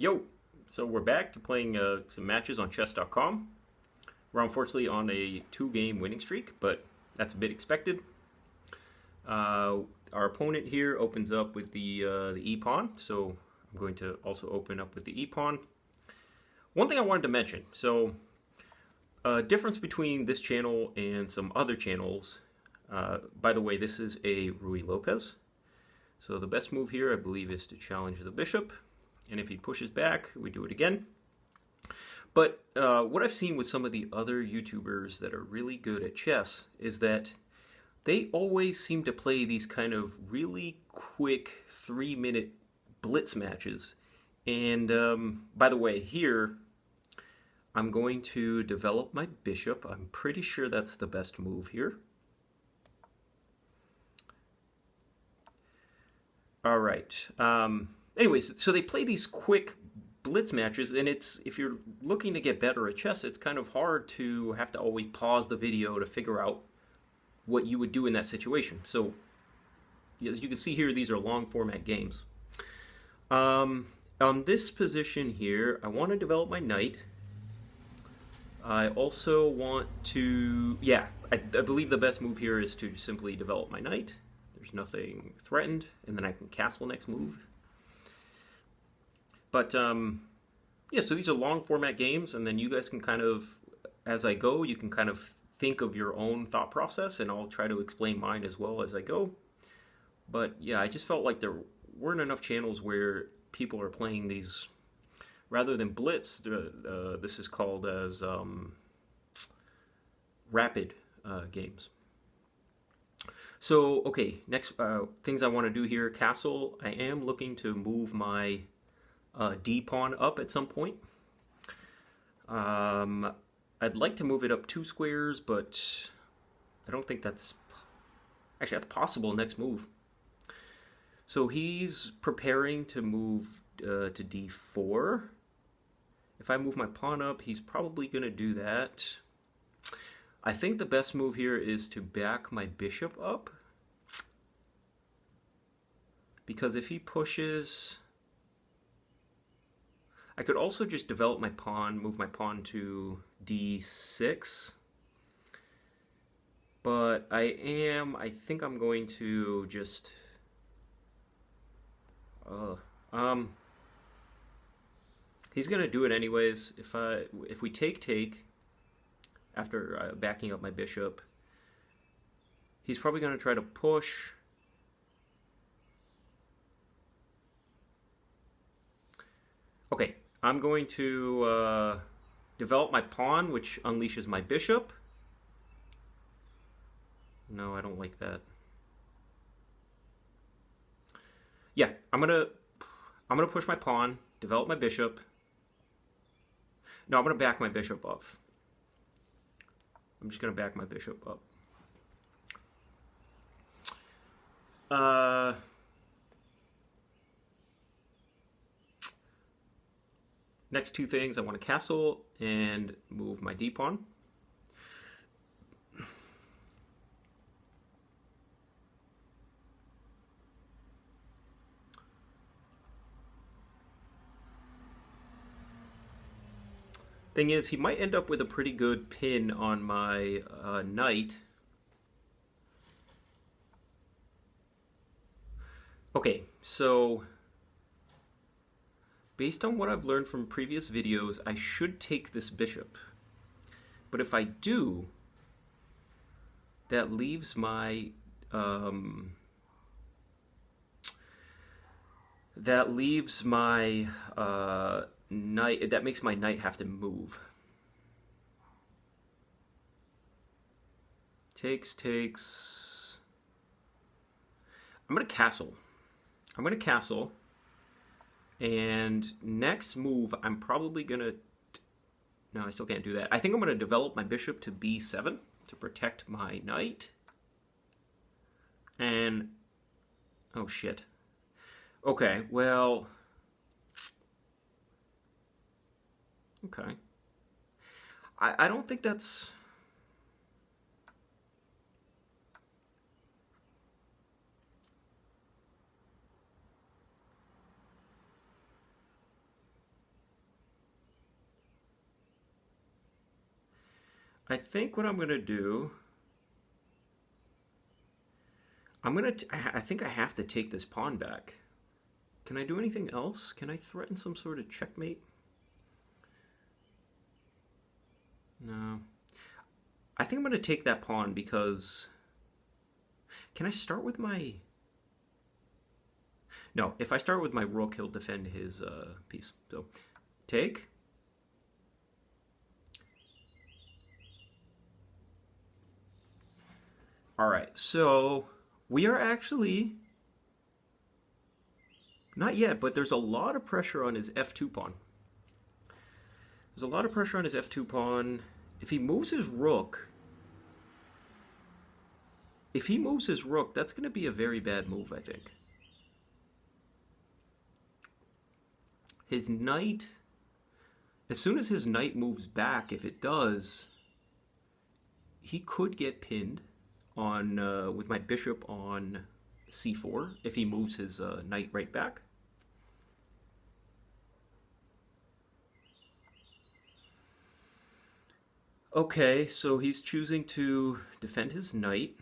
Yo, so we're back to playing some matches on chess.com. We're unfortunately on a 2-game winning streak, but that's a bit expected. Our opponent here opens up with the e-pawn, so I'm going to also open up with the e-pawn. One thing I wanted to mention, so difference between this channel and some other channels. By the way, this is a Ruy Lopez. So the best move here, I believe, is to challenge the bishop. And if he pushes back, we do it again. But what I've seen with some of the other YouTubers that are really good at chess is that they always seem to play these kind of really quick 3-minute blitz matches. And by the way, here, I'm going to develop my bishop. I'm pretty sure that's the best move here. All right. Anyways, so they play these quick blitz matches, and if you're looking to get better at chess, it's kind of hard to have to always pause the video to figure out what you would do in that situation. So, as you can see here, these are long format games. On this position here, I want to develop my knight. I also want to, I believe the best move here is to simply develop my knight. There's nothing threatened, and then I can castle next move. But, yeah, so these are long format games, and then you guys can kind of, as I go, you can kind of think of your own thought process, and I'll try to explain mine as well as I go. But, yeah, I just felt like there weren't enough channels where people are playing these, rather than blitz, this is called as rapid games. So, okay, next things I want to do here, castle. I am looking to move my d-pawn up at some point. I'd like to move it up 2 squares, but I don't think that's... Actually, that's possible next move. So he's preparing to move to d4. If I move my pawn up, he's probably going to do that. I think the best move here is to back my bishop up. Because if he pushes... I could also just develop my pawn, move my pawn to d6. But I think I'm going to just... he's going to do it anyways. If we take, after backing up my bishop, he's probably going to try to push. Okay. I'm going to develop my pawn, which unleashes my bishop. No, I don't like that. Yeah, I'm gonna push my pawn, develop my bishop. No, I'm gonna back my bishop up. I'm just gonna back my bishop up. Next 2 things, I want to castle and move my d-pawn. Thing is, he might end up with a pretty good pin on my knight. Okay, so... based on what I've learned from previous videos, I should take this bishop. But if I do, that leaves my knight. That makes my knight have to move. Takes. I'm gonna castle. And next move, I'm probably going to... No, I still can't do that. I think I'm going to develop my bishop to b7 to protect my knight. And... oh, shit. Okay, well... okay. I don't think that's... I think what I'm going to do, I think I have to take this pawn back. Can I do anything else? Can I threaten some sort of checkmate? No. I think I'm going to take that pawn because... Can I start with my... No, if I start with my rook, he'll defend his piece. So, take. Alright, so we are actually... Not yet, but there's a lot of pressure on his f2 pawn. There's a lot of pressure on his f2 pawn. If he moves his rook... If he moves his rook, that's going to be a very bad move, I think. His knight, as soon as his knight moves back, if it does, he could get pinned on with my bishop on c4 if he moves his knight right back. Okay, so he's choosing to defend his knight.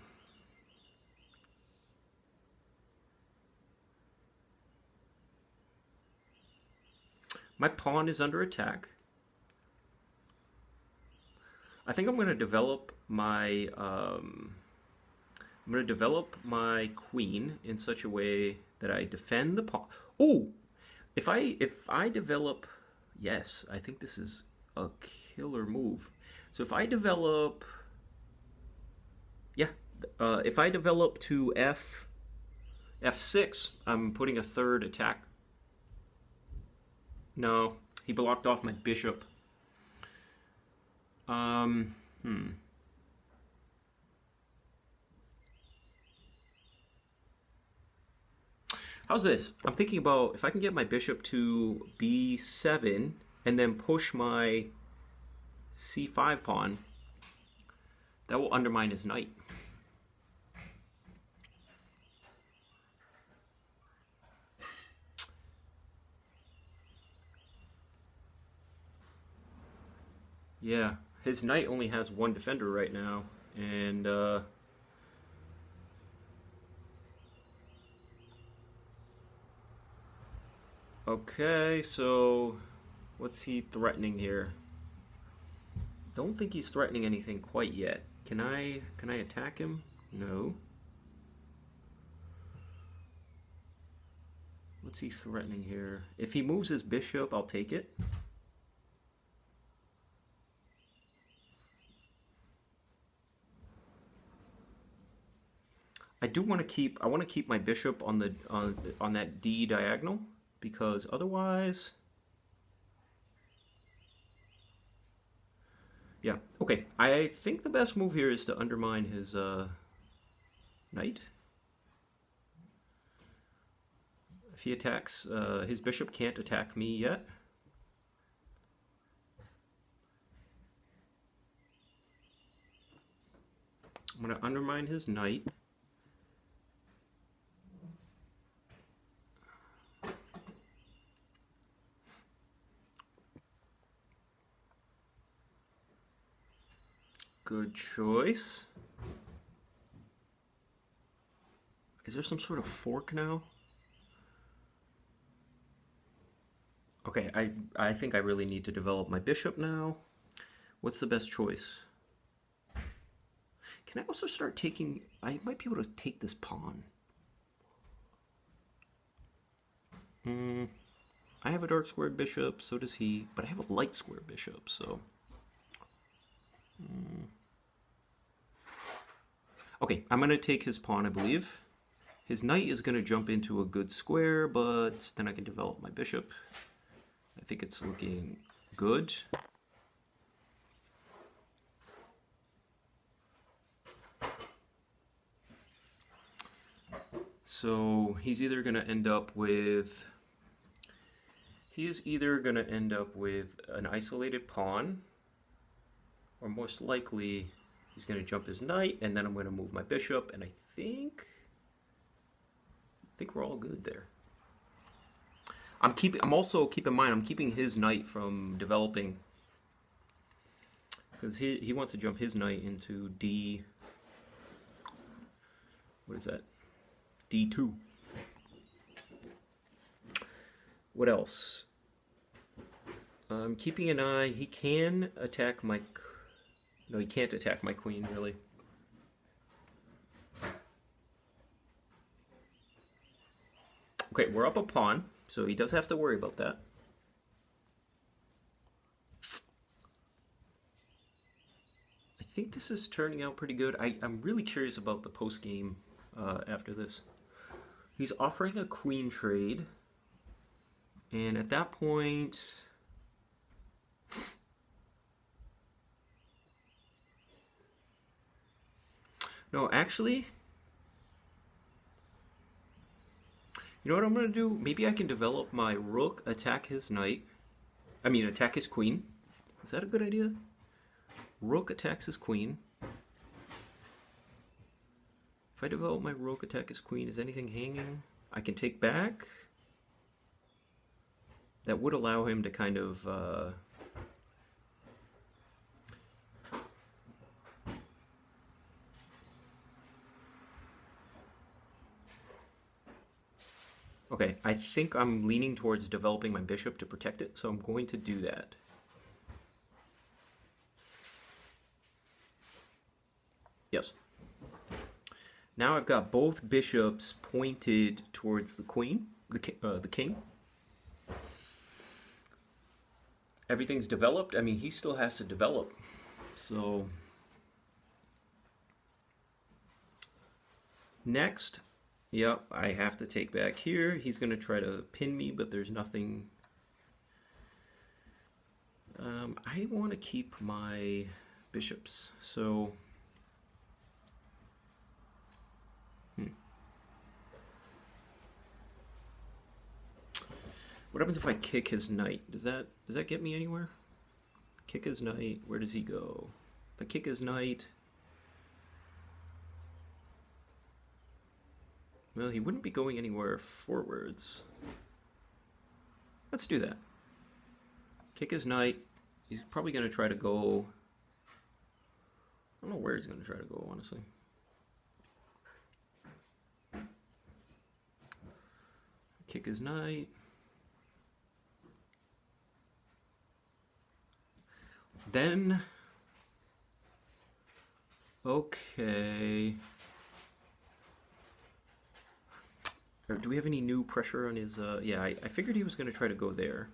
My pawn is under attack. I think I'm going to develop my queen in such a way that I defend the pawn. Oh, if I develop, yes, I think this is a killer move. So if I develop, yeah, if I develop to f6, I'm putting a third attack. No, he blocked off my bishop. How's this? I'm thinking about if I can get my bishop to b7 and then push my c5 pawn, that will undermine his knight. Yeah, his knight only has one defender right now, and okay, so what's he threatening here? Don't think he's threatening anything quite yet. Can I attack him? No. What's he threatening here? If he moves his bishop, I'll take it. I want to keep my bishop on the on that D diagonal, because otherwise, yeah, okay. I think the best move here is to undermine his knight. If he attacks, his bishop can't attack me yet. I'm going to undermine his knight. Good choice. Is there some sort of fork now? Okay, I think I really need to develop my bishop now. What's the best choice? Can I also start taking... I might be able to take this pawn. I have a dark squared bishop, so does he, but I have a light squared bishop, so... Okay, I'm going to take his pawn, I believe. His knight is going to jump into a good square, but then I can develop my bishop. I think it's looking good. So he's either going to end up with... He is either going to end up with an isolated pawn, or most likely he's going to jump his knight, and then I'm going to move my bishop, and I think we're all good there. I'm also, keep in mind, I'm keeping his knight from developing. Because he wants to jump his knight into D... What is that? D2. What else? I'm keeping an eye. He can attack my... No, he can't attack my queen, really. Okay, we're up a pawn, so he does have to worry about that. I think this is turning out pretty good. I'm really curious about the post-game after this. He's offering a queen trade, and at that point... No, actually, you know what I'm going to do? Maybe I can develop my rook, attack his knight. I mean, attack his queen. Is that a good idea? Rook attacks his queen. If I develop my rook, attack his queen, is anything hanging? I can take back. That would allow him to kind of... Okay, I think I'm leaning towards developing my bishop to protect it, so I'm going to do that. Yes. Now I've got both bishops pointed towards the queen, the king. Everything's developed. I mean, he still has to develop. So next, yep, I have to take back here. He's going to try to pin me, but there's nothing. I want to keep my bishops, so... What happens if I kick his knight? Does that get me anywhere? Kick his knight. Where does he go? If I kick his knight... Well, he wouldn't be going anywhere forwards. Let's do that. Kick his knight. He's probably going to try to go... I don't know where he's going to try to go, honestly. Kick his knight. Then... Okay... Do we have any new pressure on his... yeah, I figured he was going to try to go there.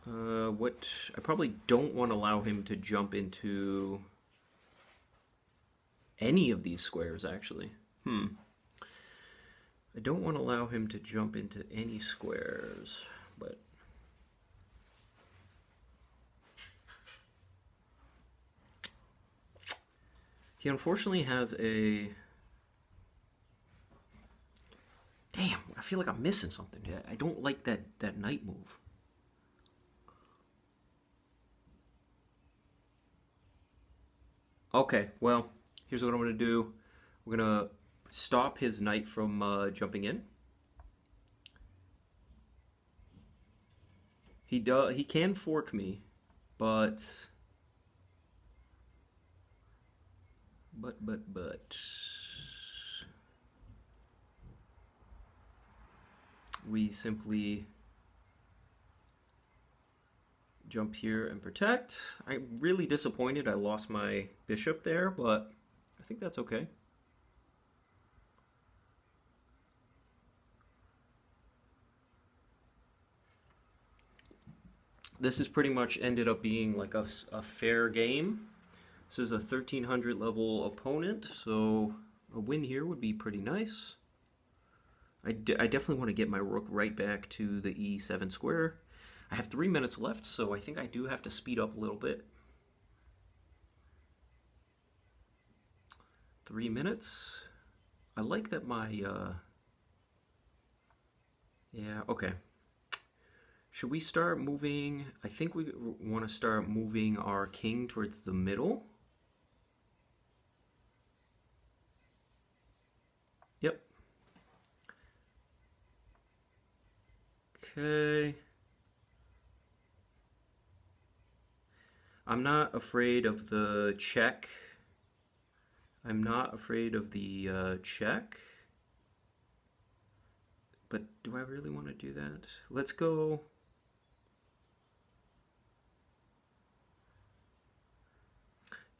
What... I probably don't want to allow him to jump into any of these squares, actually. I don't want to allow him to jump into any squares, but... He unfortunately has a... Damn, I feel like I'm missing something. I don't like that knight move. Okay, well, here's what I'm going to do. We're going to stop his knight from jumping in. He can fork me, but... We simply jump here and protect. I'm really disappointed I lost my bishop there, but I think that's okay. This has pretty much ended up being like a fair game. This is a 1300 level opponent, so a win here would be pretty nice. I definitely want to get my rook right back to the e7 square. I have 3 minutes left, so I think I do have to speed up a little bit. 3 minutes. I like that my... Yeah, okay. Should we start moving... I think we want to start moving our king towards the middle. Yep. Okay. I'm not afraid of the check. I'm not afraid of the check. But do I really want to do that? Let's go.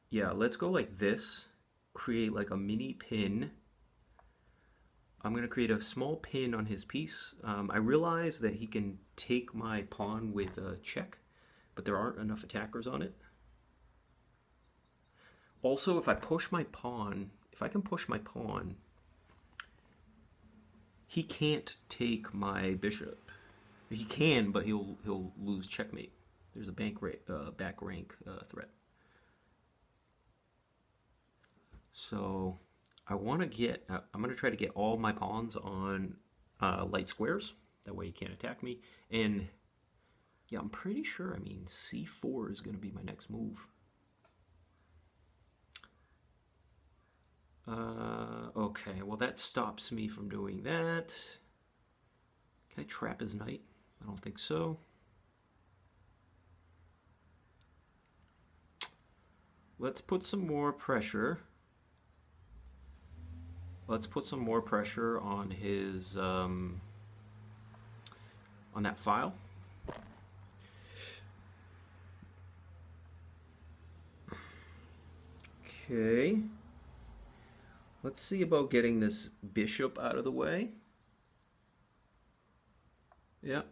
Yeah, let's go like this. Create like a mini pin. I'm going to create a small pin on his piece. I realize that he can take my pawn with a check, but there aren't enough attackers on it. Also, if I push my pawn, if I can push my pawn, he can't take my bishop. He can, but he'll lose checkmate. There's a back rank threat. So I want to get. I'm going to try to get all my pawns on light squares. That way he can't attack me. And yeah, I'm pretty sure. I mean, c4 is going to be my next move. Okay, well that stops me from doing that. Can I trap his knight? I don't think so. Let's put some more pressure. Let's put some more pressure on his, on that file. Okay. Let's see about getting this bishop out of the way. Yeah.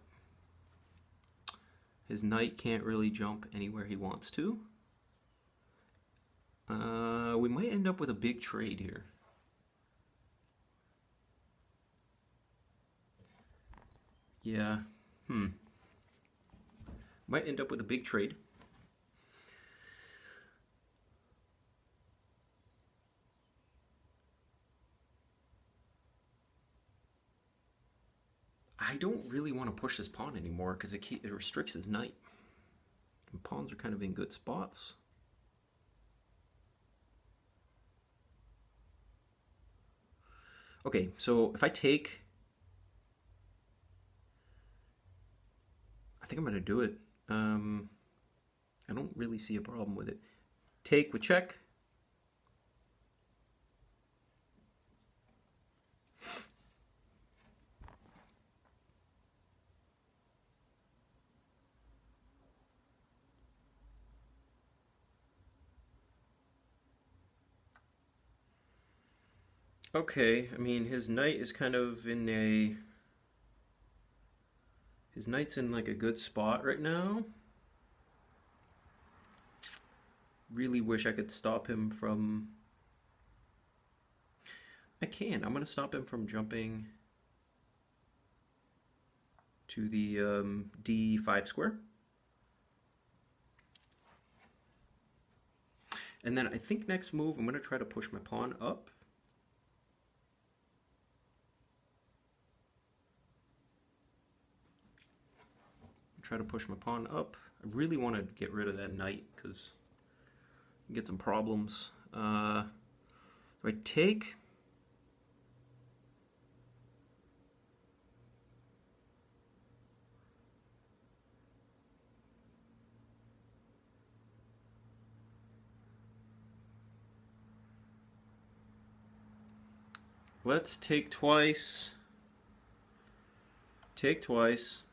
His knight can't really jump anywhere he wants to. We might end up with a big trade here. Yeah. Might end up with a big trade. I don't really want to push this pawn anymore because it restricts his knight. And pawns are kind of in good spots. Okay, so if I take, I think I'm going to do it. I don't really see a problem with it. Take with check. Okay, I mean, his knight is kind of in a... His knight's in like a good spot right now. Really wish I could stop him from... I can. I'm going to stop him from jumping to the d5 square. And then I think next move, I'm going to try to push my pawn up. Try to push my pawn up. I really want to get rid of that knight because I get some problems. Do I take? Let's take twice. Take twice.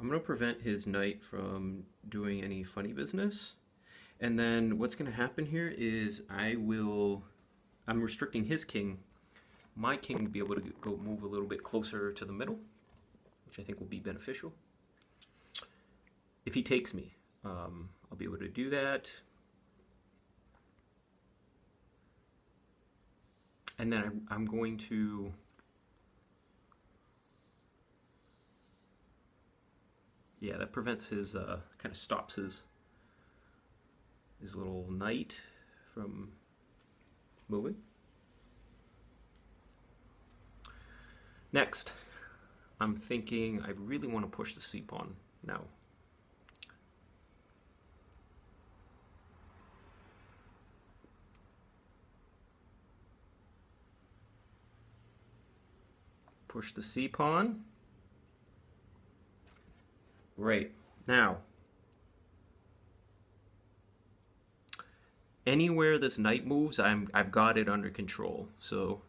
I'm going to prevent his knight from doing any funny business. And then what's going to happen here is I'm restricting his king. My king will be able to go move a little bit closer to the middle, which I think will be beneficial. If he takes me, I'll be able to do that. And then I'm going to... Yeah, that prevents his, kind of stops his little knight from moving. Next, I'm thinking I really want to push the c pawn now. Push the c pawn. Right. Now, anywhere this knight moves, I've got it under control. So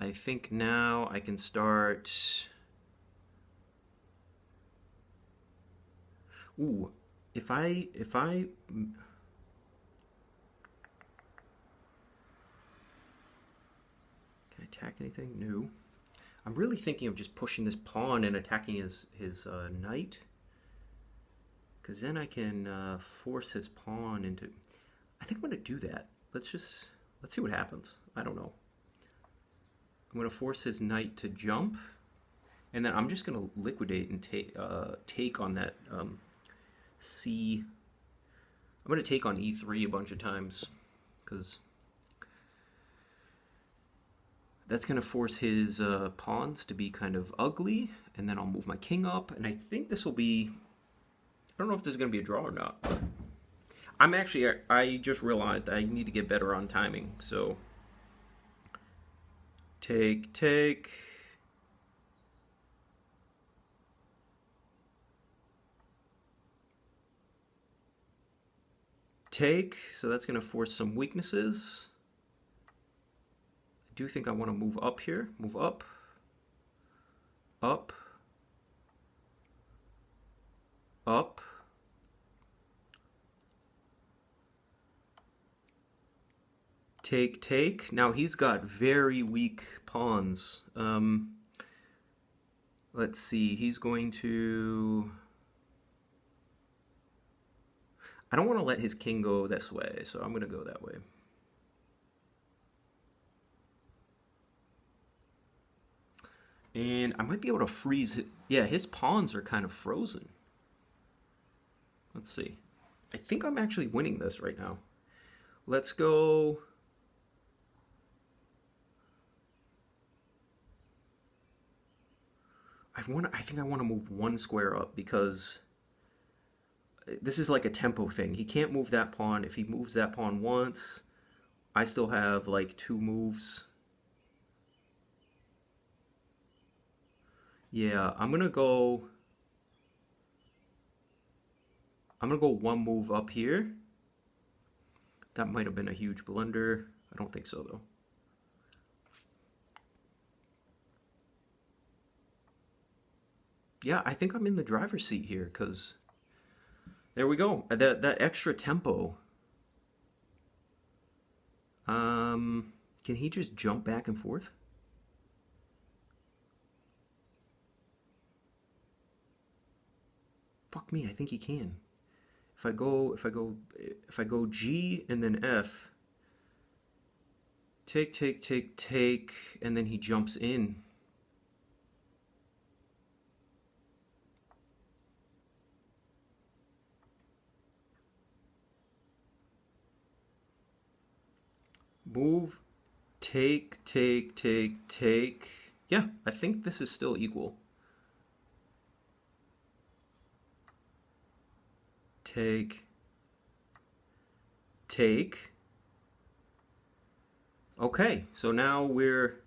I think now I can start. Ooh, if I can I attack anything? No. I'm really thinking of just pushing this pawn and attacking his knight, because then I can force his pawn into. I think I'm going to do that. Let's see what happens. I don't know. I'm going to force his knight to jump, and then I'm just going to liquidate and take on that c. I'm going to take on e3 a bunch of times, because that's going to force his pawns to be kind of ugly, and then I'll move my king up, and I think this will be. I don't know if this is going to be a draw or not, but I just realized I need to get better on timing, so take, take. Take, so that's going to force some weaknesses. I do think I want to move up here. Move up. Up. Up. Take, take. Now he's got very weak pawns. Let's see. He's going to. I don't want to let his king go this way, so I'm going to go that way. And I might be able to freeze it. Yeah, his pawns are kind of frozen. Let's see. I think I'm actually winning this right now. Let's go. I think I want to move one square up, because this is like a tempo thing. He can't move that pawn. If he moves that pawn once, I still have like 2 moves. Yeah, I'm gonna go 1 move up here. That might have been a huge blunder. I don't think so though. Yeah, I think I'm in the driver's seat here, because there we go. That extra tempo. Can he just jump back and forth? Fuck me, I think he can. If I go G and then F, take, take, take, take, and then he jumps in. Move, take, take, take, take. Yeah, I think this is still equal. Take, take. Okay, so now we're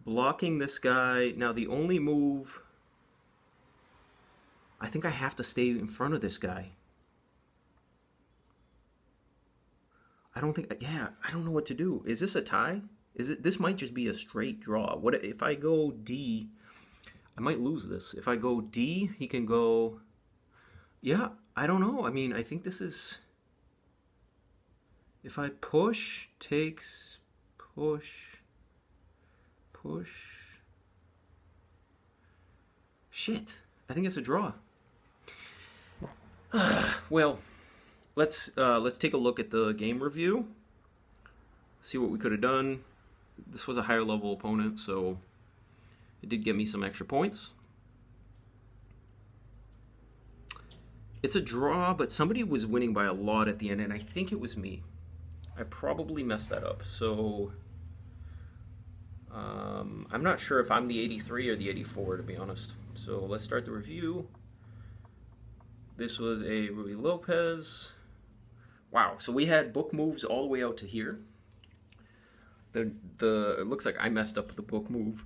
blocking this guy. Now the only move, I think I have to stay in front of this guy. I don't think, yeah, I don't know what to do. Is this a tie? This might just be a straight draw. What if I go D? I might lose this. If I go D, he can go, yeah, I don't know. I mean, I think this is, if I push, takes, push, push. Shit, I think it's a draw. Well, let's take a look at the game review. See what we could have done. This was a higher level opponent, so it did get me some extra points. It's a draw, but somebody was winning by a lot at the end, and I think it was me. I probably messed that up. So I'm not sure if I'm the 83 or the 84, to be honest. So let's start the review. This was a Ruy Lopez. Wow, so we had book moves all the way out to here. It looks like I messed up the book move.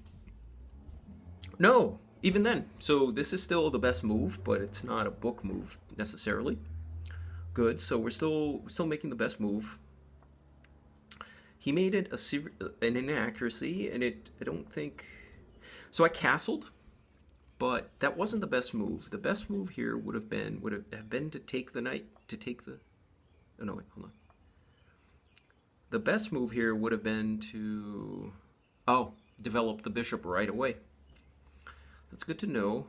No, even then. So this is still the best move, but it's not a book move necessarily. Good, so we're still making the best move. He made it an inaccuracy, and I don't think... So I castled, but that wasn't the best move. The best move here would have been to take the knight, Oh, no, wait, hold on. The best move here would have been to... Oh, develop the bishop right away. That's good to know.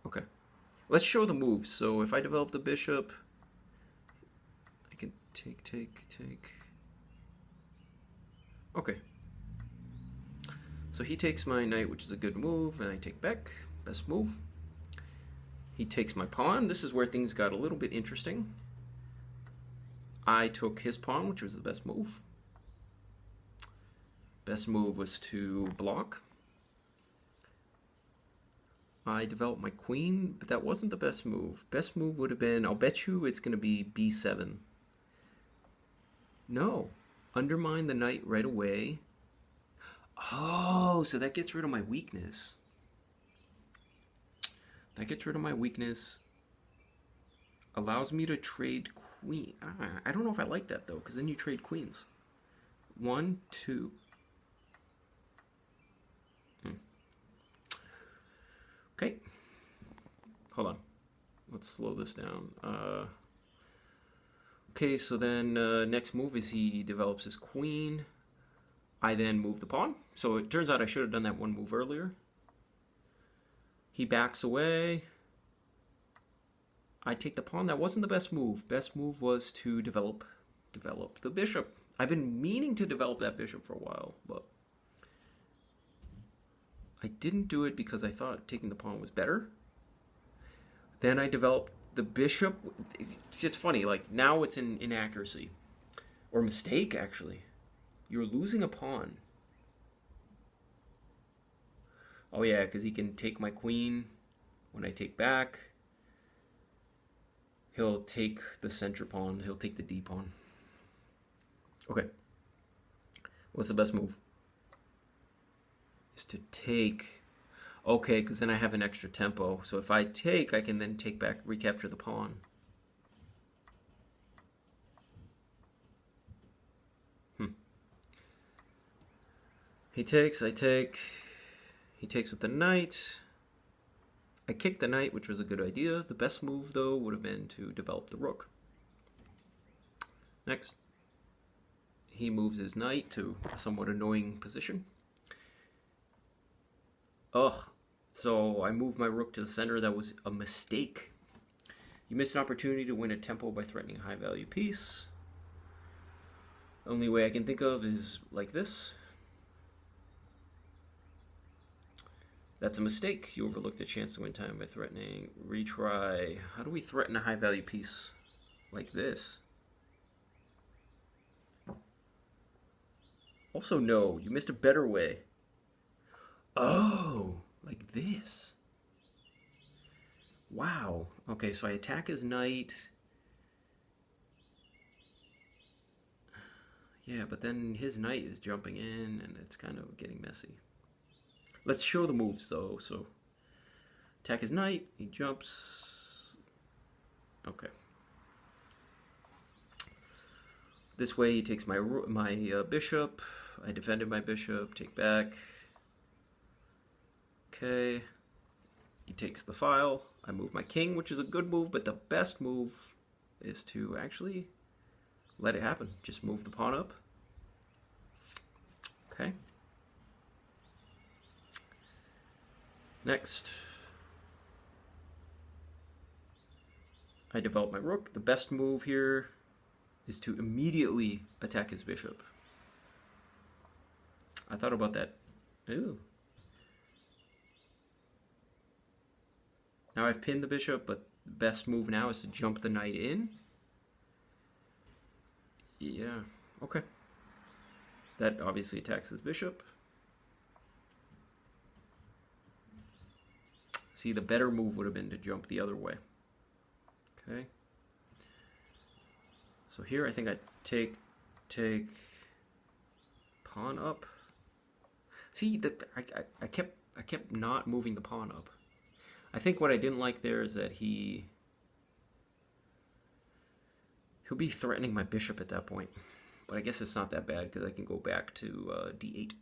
Okay. Let's show the moves. So if I develop the bishop... I can take. Okay. So he takes my knight, which is a good move, and I take back. Best move. He takes my pawn. This is where things got a little bit interesting. I took his pawn, which was the best move. Best move was to block. I developed my queen, but that wasn't the best move. Best move would have been, I'll bet you it's going to be b7. No. Undermine the knight right away. Oh, so that gets rid of my weakness. That gets rid of my weakness. Allows me to trade queen. I don't know if I like that, though, because then you trade queens. 1, 2. Okay. Hold on. Let's slow this down. Okay, so then next move is he develops his queen. I then move the pawn. So it turns out I should have done that one move earlier. He backs away. I take the pawn. That wasn't the best move. Best move was to develop the bishop. I've been meaning to develop that bishop for a while, but I didn't do it because I thought taking the pawn was better. Then I developed the bishop. It's funny, like now it's an inaccuracy. Or mistake, actually. You're losing a pawn. Oh yeah, because he can take my queen when I take back. He'll take the center pawn. He'll take the D pawn. Okay. What's the best move? Is to take. Okay, because then I have an extra tempo. So if I take, I can then take back, recapture the pawn. He takes, I take. He takes with the knight. I kick the knight, which was a good idea. The best move, though, would have been to develop the rook. Next. He moves his knight to a somewhat annoying position. Ugh. So I moved my rook to the center. That was a mistake. You missed an opportunity to win a tempo by threatening a high-value piece. Only way I can think of is like this. That's a mistake. You overlooked a chance to win time by threatening. Retry. How do we threaten a high-value piece like this? Also, no. You missed a better way. Oh, like this. Wow. Okay, so I attack his knight. Yeah, but then his knight is jumping in, and it's kind of getting messy. Let's show the moves, though. So, attack his knight. He jumps. Okay. This way, he takes my bishop. I defended my bishop. Take back. Okay. He takes the file. I move my king, which is a good move, but the best move is to actually let it happen. Just move the pawn up. Okay. Next, I develop my rook. The best move here is to immediately attack his bishop. I thought about that. Ooh. Now I've pinned the bishop, but the best move now is to jump the knight in. Yeah, okay. That obviously attacks his bishop. See, the better move would have been to jump the other way. Okay. So here I think I take pawn up. See, that I kept not moving the pawn up. I think what I didn't like there is that he'll be threatening my bishop at that point. But I guess it's not that bad because I can go back to d8.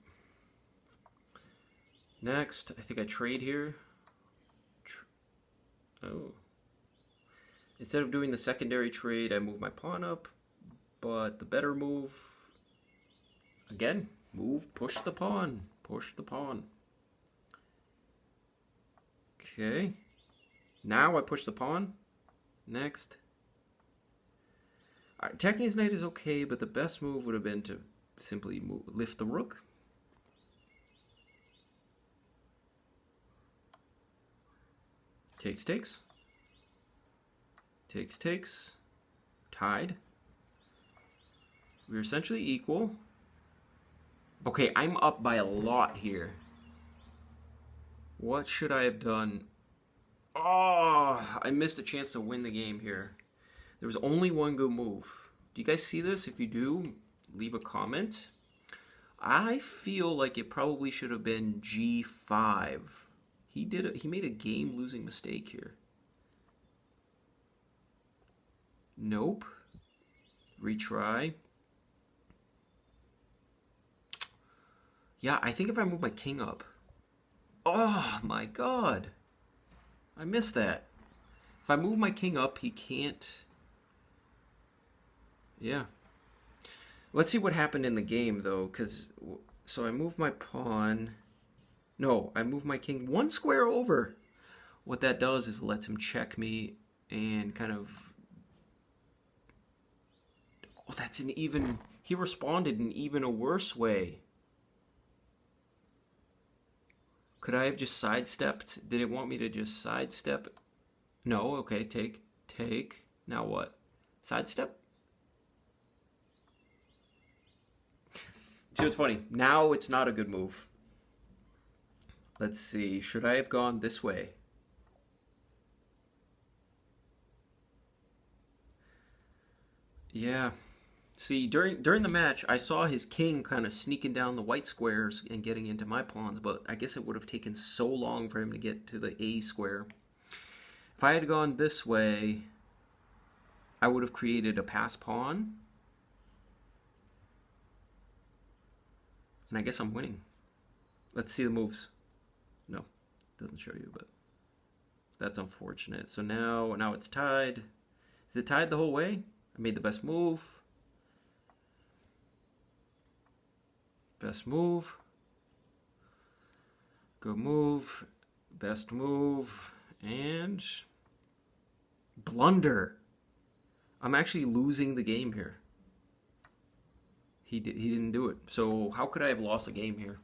Next, I think I trade here. Oh. Instead of doing the secondary trade, I move my pawn up. But the better move, again, push the pawn. Push the pawn. Okay. Now I push the pawn. Next. Attacking his knight is okay, but the best move would have been to simply lift the rook. Takes, takes. Takes, takes. Tied. We're essentially equal. Okay, I'm up by a lot here. What should I have done? Oh, I missed a chance to win the game here. There was only one good move. Do you guys see this? If you do, leave a comment. I feel like it probably should have been g5. He made a game-losing mistake here. Nope. Retry. Yeah, I think if I move my king up. Oh my god. I missed that. If I move my king up, he can't. Yeah. Let's see what happened in the game, though, because... So I move my pawn... No, I move my king one square over. What that does is lets him check me and kind of... Oh, that's an even... He responded in even a worse way. Could I have just sidestepped? Did it want me to just sidestep? No, okay, take. Now what? Sidestep? See what's funny? Now it's not a good move. Let's see. Should I have gone this way? Yeah. See, during the match, I saw his king kind of sneaking down the white squares and getting into my pawns, but I guess it would have taken so long for him to get to the A square. If I had gone this way, I would have created a pass pawn. And I guess I'm winning. Let's see the moves. No, doesn't show you, but that's unfortunate. So now it's tied. Is it tied the whole way? I made the best move. Best move. Good move. Best move. And blunder. I'm actually losing the game here. He didn't do it. So how could I have lost a game here?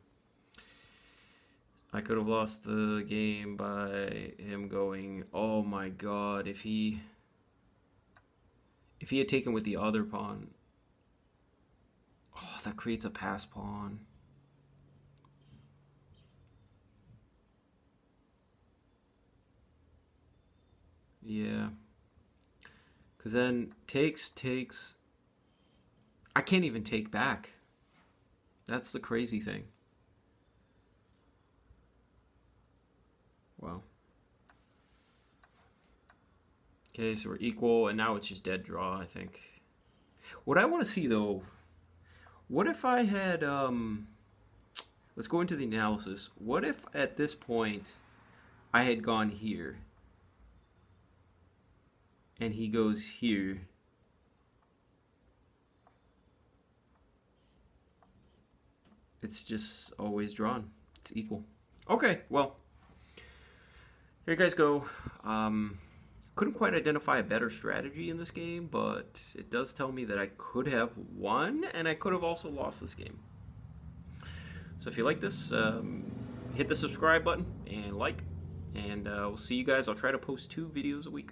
I could have lost the game by him going, oh my god, if he had taken with the other pawn. Oh, that creates a pass pawn. Yeah. Because then takes. I can't even take back. That's the crazy thing. Wow. Okay, so we're equal, and now it's just dead draw, I think. What I want to see, though, what if I had, let's go into the analysis. What if, at this point, I had gone here, and he goes here? It's just always drawn. It's equal. Okay, well, here you guys go. Couldn't quite identify a better strategy in this game, but it does tell me that I could have won, and I could have also lost this game. So if you like this, hit the subscribe button and like, and we'll see you guys. I'll try to post 2 videos a week.